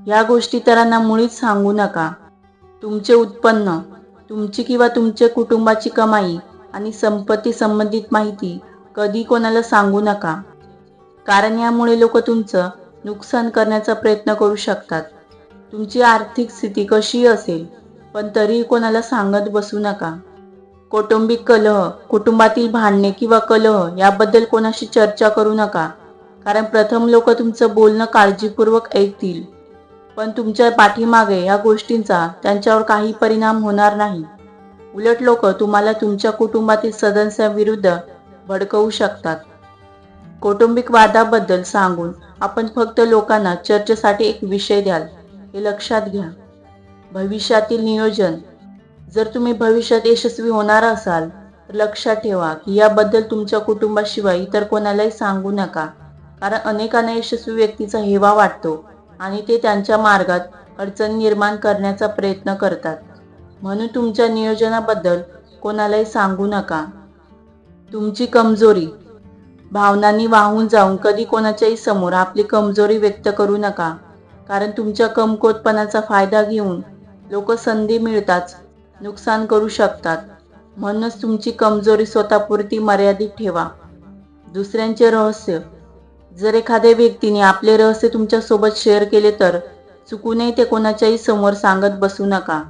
या गोष्टी इतरांना मुळीच सांगू नका. तुमचे उत्पन्न, तुमची किंवा तुमच्या कुटुंबाची कमाई आणि संपत्ती संबंधित माहिती कधी कोणाला सांगू नका. कारण यामुळे लोक तुमचं नुकसान करण्याचा प्रयत्न करू शकतात. तुमची आर्थिक स्थिती कशीही असेल, पण तरीही कोणाला सांगत बसू नका. कौटुंबिक कलह, कुटुंबातील भांडणे किंवा कलह याबद्दल कोणाशी चर्चा करू नका. कारण प्रथम लोक तुमचं बोलणं काळजीपूर्वक ऐकतील, पण तुमच्या पाठीमागे या गोष्टींचा त्यांच्यावर काही परिणाम होणार नाही. उलट लोक तुम्हाला तुमच्या कुटुंबातील सदस्यांविरुद्ध भडकवू शकतात. कौटुंबिक वादाबद्दल सांगून आपण फक्त लोकांना चर्चेसाठी एक विषय द्याल, हे लक्षात घ्या. भविष्यातील नियोजन, जर तुम्ही भविष्यात यशस्वी होणार असाल तर लक्षात ठेवा की याबद्दल तुमच्या कुटुंबाशिवाय इतर कोणालाही सांगू नका. कारण अनेकांना यशस्वी व्यक्तीचा हेवा वाटतो आणि ते त्यांच्या मार्गात अडचणी निर्माण करण्याचा प्रयत्न करतात. म्हणून तुमच्या नियोजनाबद्दल कोणालाही सांगू नका. तुमची कमजोरी, भावनांनी वाहून जाऊन कधी कोणाच्याही समोर आपली कमजोरी व्यक्त करू नका. कारण तुमच्या कमकुवतपणाचा फायदा घेऊन लोक संधी मिळताच नुकसान करू शकतात. म्हणूनच तुमची कमजोरी स्वतःपुरती मर्यादित ठेवा. दुसऱ्यांचे रहस्य, जर एखाद्या व्यक्तीने आपले रहस्य तुमच्यासोबत शेअर केले तर चुकूनही ते कोणाच्याही समोर सांगत बसू नका.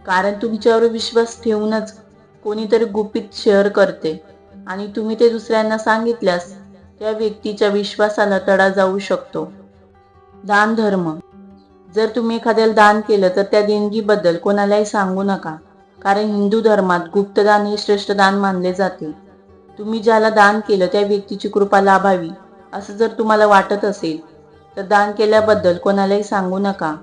कारण तुमच्यावर विश्वास ठेवूनच कोणीतरी गुपित शेअर करते आणि तुम्ही ते दुसऱ्यांना सांगितल्यास त्या व्यक्तीच्या विश्वासाला तडा जाऊ शकतो. दान धर्म, जर तुम्ही एखाद्याला दान केलं तर त्या देणगीबद्दल कोणालाही सांगू नका. कारण हिंदू धर्मात गुप्तदान हे श्रेष्ठ दान मानले जाते. तुम्ही ज्याला दान केलं त्या व्यक्तीची कृपा लाभावी असं जर तुम्हाला वाटत असेल तर दान केल्याबद्दल कोणालाही सांगू नका.